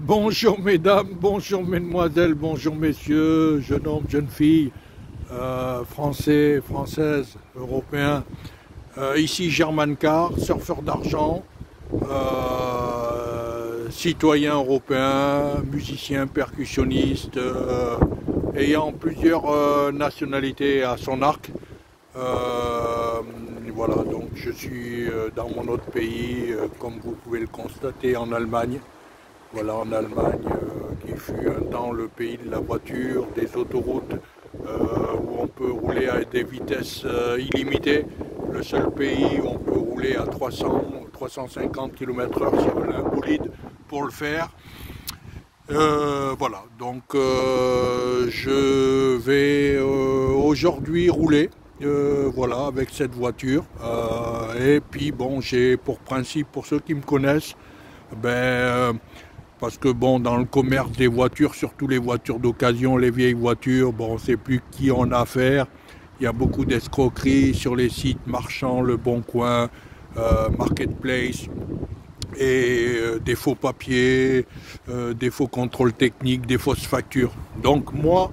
Bonjour mesdames, bonjour mesdemoiselles, bonjour messieurs, jeunes hommes, jeunes filles, français, françaises, européens. Ici German Car, surfeur d'argent, citoyen européen, musicien, percussionniste, ayant plusieurs nationalités à son arc. Voilà, donc je suis dans mon autre pays, comme vous pouvez le constater, en Allemagne. Voilà, en Allemagne, qui fut un temps le pays de la voiture, des autoroutes, où on peut rouler à des vitesses illimitées. Le seul pays où on peut rouler à 300 ou 350 km/h si on a un bolide pour le faire. Voilà, donc je vais aujourd'hui rouler. Voilà, avec cette voiture. Et puis bon, j'ai pour principe, pour ceux qui me connaissent, parce que bon, dans le commerce des voitures, surtout les voitures d'occasion, les vieilles voitures, bon, on ne sait plus qui on a affaire. Il y a beaucoup d'escroqueries sur les sites marchands, Le Bon Coin, Marketplace, et des faux papiers, des faux contrôles techniques, des fausses factures. Donc moi,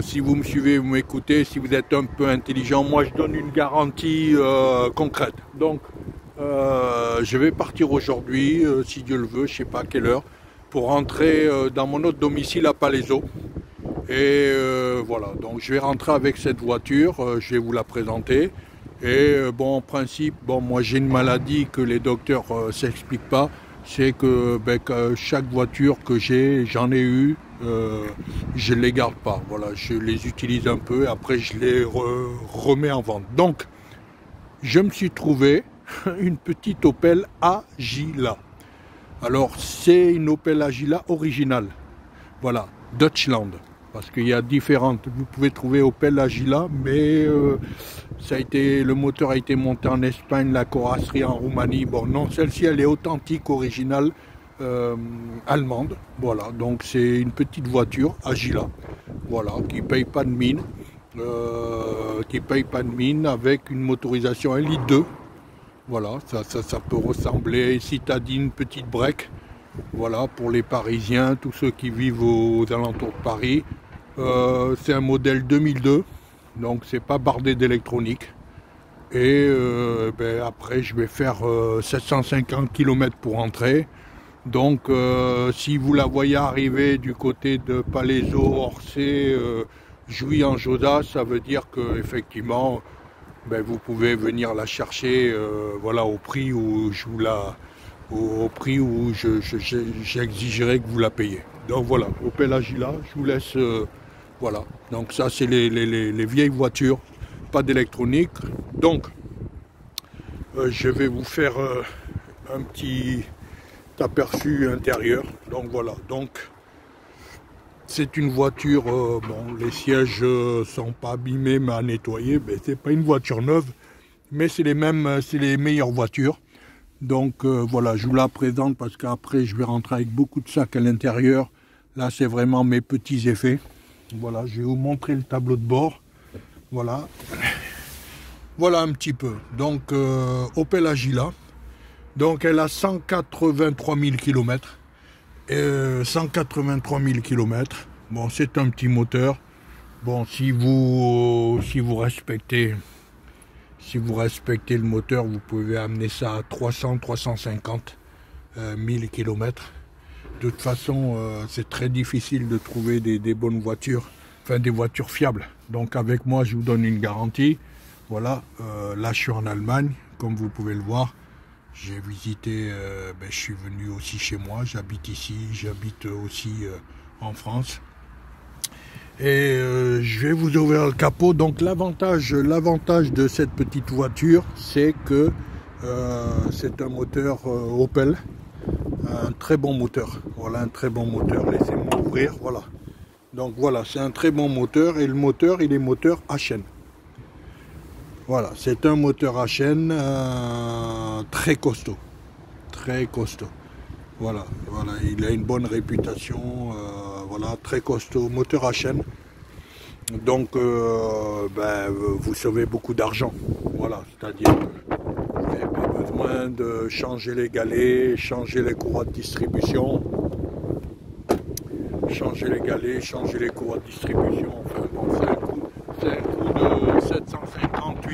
si vous me suivez, vous m'écoutez, si vous êtes un peu intelligent, moi je donne une garantie concrète. Donc je vais partir aujourd'hui, si Dieu le veut, je ne sais pas à quelle heure, pour rentrer dans mon autre domicile à Palaiseau. Et voilà, donc je vais rentrer avec cette voiture, je vais vous la présenter. Et bon, en principe, bon, moi j'ai une maladie que les docteurs s'expliquent pas, c'est que, chaque voiture que j'en ai eu, je ne les garde pas. Voilà, je les utilise un peu, après je les remets en vente. Donc, je me suis trouvé une petite Opel Agila. Alors, c'est une Opel Agila originale. Voilà, Deutschland. Parce qu'il y a différentes. Vous pouvez trouver Opel Agila, mais le moteur a été monté en Espagne, la carrosserie en Roumanie. Bon, non, celle-ci, elle est authentique, originale, allemande. Voilà, donc c'est une petite voiture Agila. Voilà, qui paye pas de mine. Avec une motorisation 1,2 litre. Voilà, ça peut ressembler, citadine, petite break. Voilà, pour les Parisiens, tous ceux qui vivent aux alentours de Paris. C'est un modèle 2002, donc c'est pas bardé d'électronique. Et après, je vais faire 750 km pour entrer. Donc, si vous la voyez arriver du côté de Palaiseau, Orsay, Jouy en Josas, ça veut dire que effectivement, vous pouvez venir la chercher, voilà, au prix où j'exigerai que vous la payez. Donc voilà, Opel Agila, je vous laisse, voilà. Donc ça c'est les vieilles voitures, pas d'électronique. Donc je vais vous faire un petit aperçu intérieur. Donc voilà, donc c'est une voiture, bon, les sièges sont pas abîmés mais à nettoyer, mais c'est pas une voiture neuve, mais c'est les meilleures voitures. Donc voilà, je vous la présente parce qu'après je vais rentrer avec beaucoup de sacs à l'intérieur. Là c'est vraiment mes petits effets. Voilà, je vais vous montrer le tableau de bord. Voilà, voilà un petit peu. Donc Opel Agila. Donc elle a 183 000 km. 183 000 km. Bon, c'est un petit moteur. Bon, si vous respectez le moteur, vous pouvez amener ça à 300-350 000 km. De toute façon, c'est très difficile de trouver des bonnes voitures, enfin des voitures fiables. Donc avec moi, je vous donne une garantie. Voilà, là je suis en Allemagne, comme vous pouvez le voir. J'ai visité, je suis venu aussi chez moi, j'habite ici, j'habite aussi en France. Et je vais vous ouvrir le capot. Donc l'avantage de cette petite voiture, c'est que c'est un moteur Opel, un très bon moteur. Voilà, un très bon moteur. Laissez-moi ouvrir. Voilà. Donc voilà, c'est un très bon moteur et le moteur, il est moteur à chaîne. Voilà, c'est un moteur à chaîne très costaud, très costaud. Voilà, voilà, il a une bonne réputation. Voilà, très costaud, moteur à chaîne. Donc, vous sauvez beaucoup d'argent. Voilà, c'est-à-dire que vous n'avez pas besoin de changer les galets, changer les courroies de distribution. changer les galets, changer les courroies de distribution. Enfin bon, c'est un coût de 750,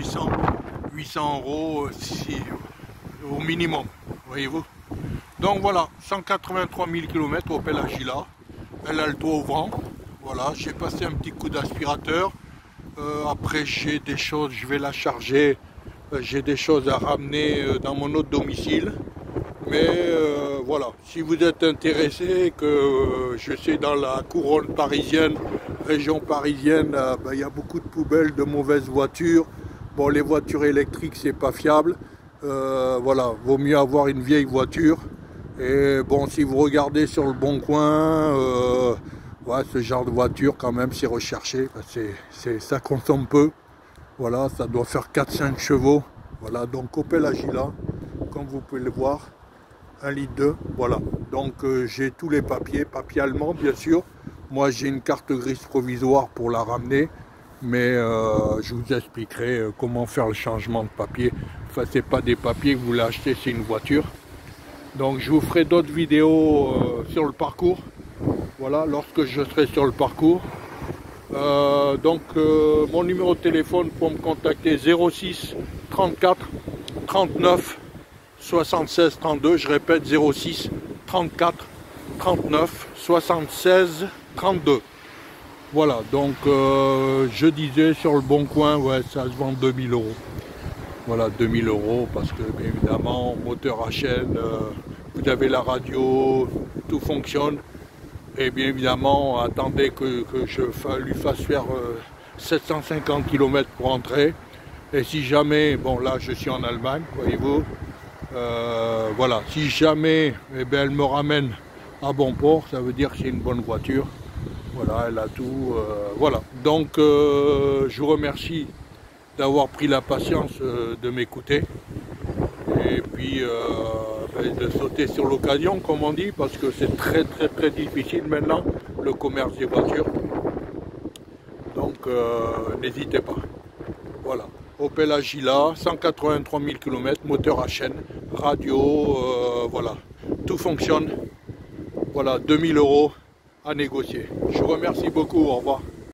800 euros au minimum, voyez-vous. Donc voilà, 183 000 km Opel Agila. Elle a le toit ouvrant. Voilà, j'ai passé un petit coup d'aspirateur. Après j'ai des choses, je vais la charger. J'ai des choses à ramener dans mon autre domicile. Mais voilà, si vous êtes intéressé, que je sais dans la couronne parisienne, région parisienne, il y a beaucoup de poubelles, de mauvaises voitures. Bon, les voitures électriques, c'est pas fiable. Voilà, vaut mieux avoir une vieille voiture. Et bon, si vous regardez sur le Bon Coin, ouais, ce genre de voiture, quand même, c'est recherché. Ça consomme peu. Voilà, ça doit faire 4-5 chevaux. Voilà, donc Opel Agila, comme vous pouvez le voir, 1,2 litre. Voilà, donc j'ai tous les papiers allemands, bien sûr. Moi, j'ai une carte grise provisoire pour la ramener. Mais je vous expliquerai comment faire le changement de papier. Enfin, c'est pas des papiers que vous l'achetez, c'est une voiture. Donc je vous ferai d'autres vidéos sur le parcours. Voilà, lorsque je serai sur le parcours. Mon numéro de téléphone pour me contacter 06 34 39 76 32. Je répète 06 34 39 76 32. Voilà, donc je disais sur le Bon Coin, ouais, ça se vend 2000 euros. Voilà, 2000 euros parce que, bien évidemment, moteur à chaîne, vous avez la radio, tout fonctionne. Et bien évidemment, attendez que je lui fasse faire 750 km pour entrer. Et si jamais, bon là je suis en Allemagne, voyez-vous, voilà, si jamais elle me ramène à bon port, ça veut dire que c'est une bonne voiture. Voilà, elle a tout. Voilà. Donc, je vous remercie d'avoir pris la patience de m'écouter. Et puis, de sauter sur l'occasion, comme on dit, parce que c'est très difficile maintenant, le commerce des voitures. Donc, n'hésitez pas. Voilà. Opel Agila, 183 000 km, moteur à chaîne, radio, voilà. Tout fonctionne. Voilà, 2000 euros à négocier. Je vous remercie beaucoup, au revoir.